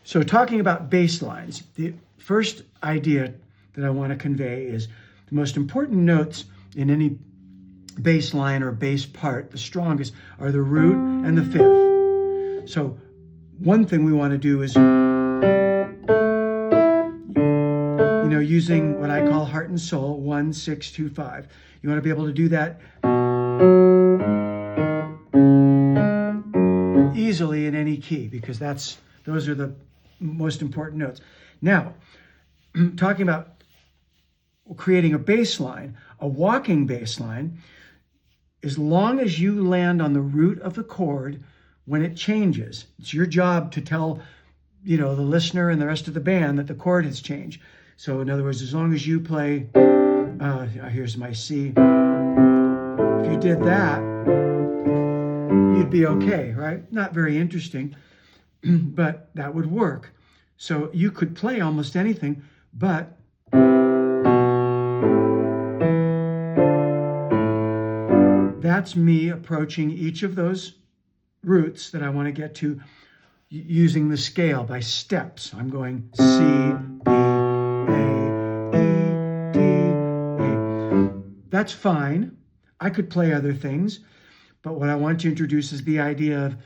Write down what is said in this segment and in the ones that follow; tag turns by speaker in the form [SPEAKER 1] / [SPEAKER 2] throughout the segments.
[SPEAKER 1] So talking about bass lines, the first idea that I want to convey is the most important notes in any bass line or bass part, the strongest, are the root and the fifth. So one thing we want to do is, using what I call heart and soul, 1, 6, 2, 5. You want to be able to do that easily in any key, because those are the most important notes. Now, talking about creating a bass line, a walking bass line, as long as you land on the root of the chord when it changes, it's your job to tell, the listener and the rest of the band that the chord has changed. So in other words, as long as you play, here's my C. If you did that, you'd be okay, right? Not very interesting, but that would work. So you could play almost anything, but that's me approaching each of those roots that I want to get to using the scale by steps. I'm going C, B, A, E, D, A. That's fine. I could play other things, but what I want to introduce is the idea of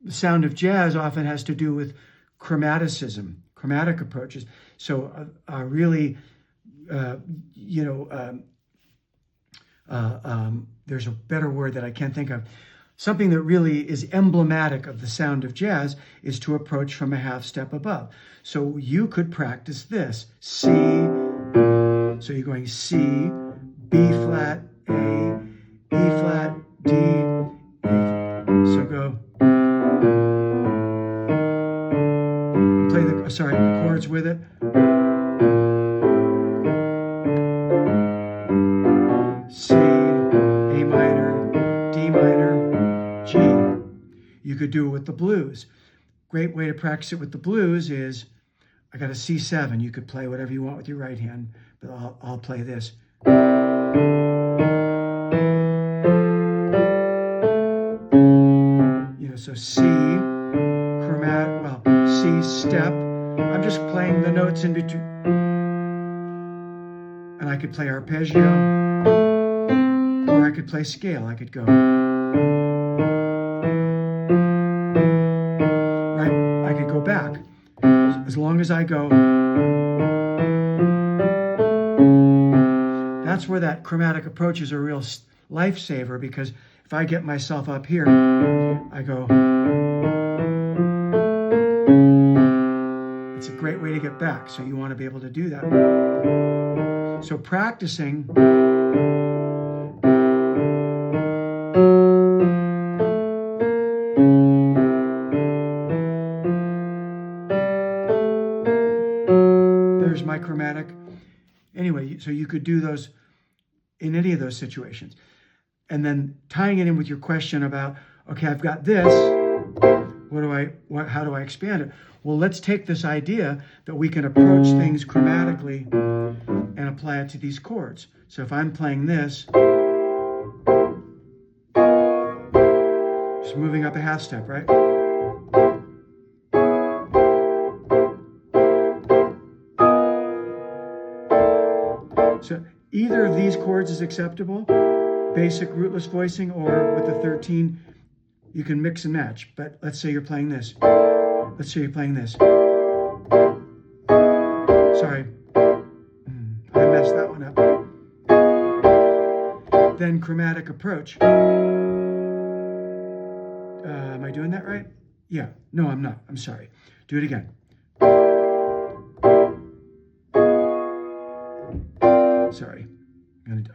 [SPEAKER 1] the sound of jazz often has to do with chromaticism, chromatic approaches. So really, there's a better word that I can't think of. Something that really is emblematic of the sound of jazz is to approach from a half step above. So you could practice this. C, so you're going C, B flat, A, E flat, D, A. So go. Play the chords with it. C, A minor, D minor, G. You could do it with the blues. Great way to practice it with the blues is, I got a C7. You could play whatever you want with your right hand, but I'll play this. So C, C step. I'm just playing the notes in between. And I could play arpeggio, or I could play scale. I could go. Right? I could go back. As long as I go. That's where that chromatic approach is a real lifesaver, because if I get myself up here, I go. It's a great way to get back, so you want to be able to do that. So practicing there's my chromatic. Anyway, so you could do those in any of those situations. And then tying it in with your question about, okay, I've got this, how do I expand it? Well, let's take this idea that we can approach things chromatically and apply it to these chords. So if I'm playing this, just moving up a half step, right? So either of these chords is acceptable, basic rootless voicing, or with the 13, you can mix and match. But let's say you're playing this. Let's say you're playing this. Sorry, I messed that one up. Then chromatic approach. Am I doing that right? Yeah, no, I'm not. I'm sorry. Do it again. Sorry,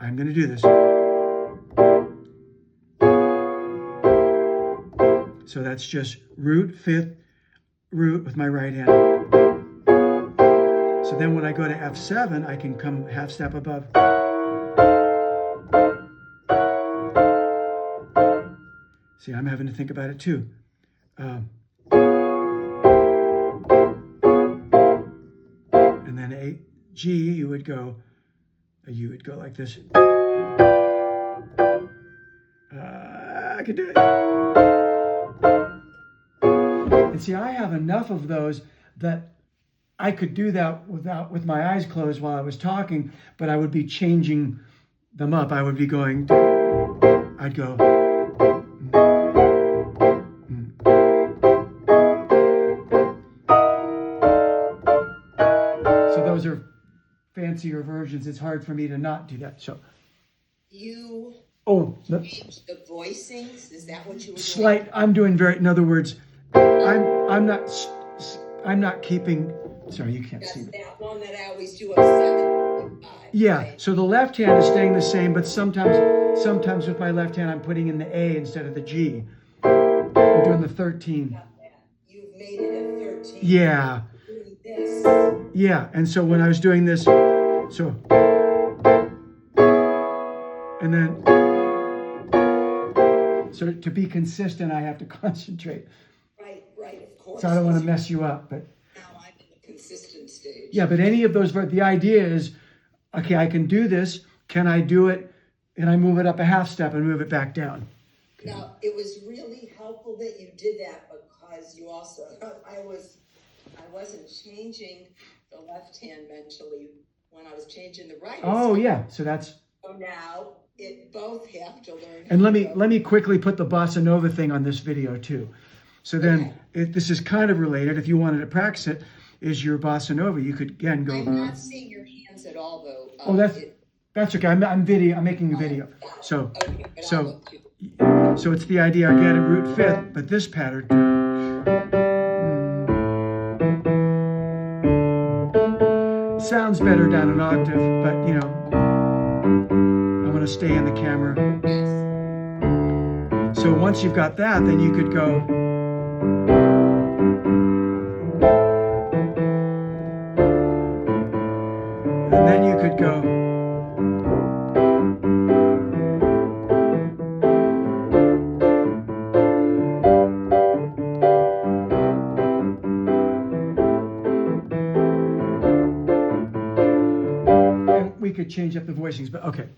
[SPEAKER 1] I'm gonna do this. So that's just root, fifth, root with my right hand. So then when I go to F7, I can come half step above. See, I'm having to think about it too. And then A, G, you would go like this. I could do it. And see, I have enough of those that I could do that with my eyes closed while I was talking, but I would be changing them up. I would be going, I'd go, so those are fancier versions. It's hard for me to not do that. So
[SPEAKER 2] you
[SPEAKER 1] changed
[SPEAKER 2] the voicings. Is that what you were
[SPEAKER 1] slight
[SPEAKER 2] doing?
[SPEAKER 1] I'm doing very, in other words, I'm not keeping, sorry, you can't see
[SPEAKER 2] That's
[SPEAKER 1] me.
[SPEAKER 2] that one that I always do of 7.5.
[SPEAKER 1] Yeah,
[SPEAKER 2] right?
[SPEAKER 1] so the left hand is staying the same, but sometimes with my left hand I'm putting in the A instead of the G. I'm doing the 13.
[SPEAKER 2] Got that. You've made it a 13.
[SPEAKER 1] Yeah.
[SPEAKER 2] Doing this.
[SPEAKER 1] Yeah, and so when I was doing this, so, and then, so to be consistent, I have to concentrate.
[SPEAKER 2] Right, of course.
[SPEAKER 1] So I don't want to mess you up, but.
[SPEAKER 2] Now I'm in the consistent stage.
[SPEAKER 1] Yeah, but any of those, the idea is, okay, I can do this. Can I do it? And I move it up a half step and move it back down. Okay.
[SPEAKER 2] Now, it was really helpful that you did that because you also, I wasn't changing the left hand mentally when I was changing the right.
[SPEAKER 1] Oh yeah, so that's.
[SPEAKER 2] So now both have to learn.
[SPEAKER 1] And let me quickly put the bossa nova thing on this video too. So then, this is kind of related. If you wanted to practice it, is your bossa nova. You could again go.
[SPEAKER 2] I'm not seeing your hands at all though.
[SPEAKER 1] Oh, that's okay. I'm making a video. So
[SPEAKER 2] okay, but
[SPEAKER 1] so
[SPEAKER 2] I'll look too.
[SPEAKER 1] so it's the idea. Again, in root fifth, but this pattern. Sounds better down an octave, but you know, I want to stay in the camera.
[SPEAKER 2] Yes.
[SPEAKER 1] So once you've got that, then you could go. And then you could go. We could change up the voicings, but okay.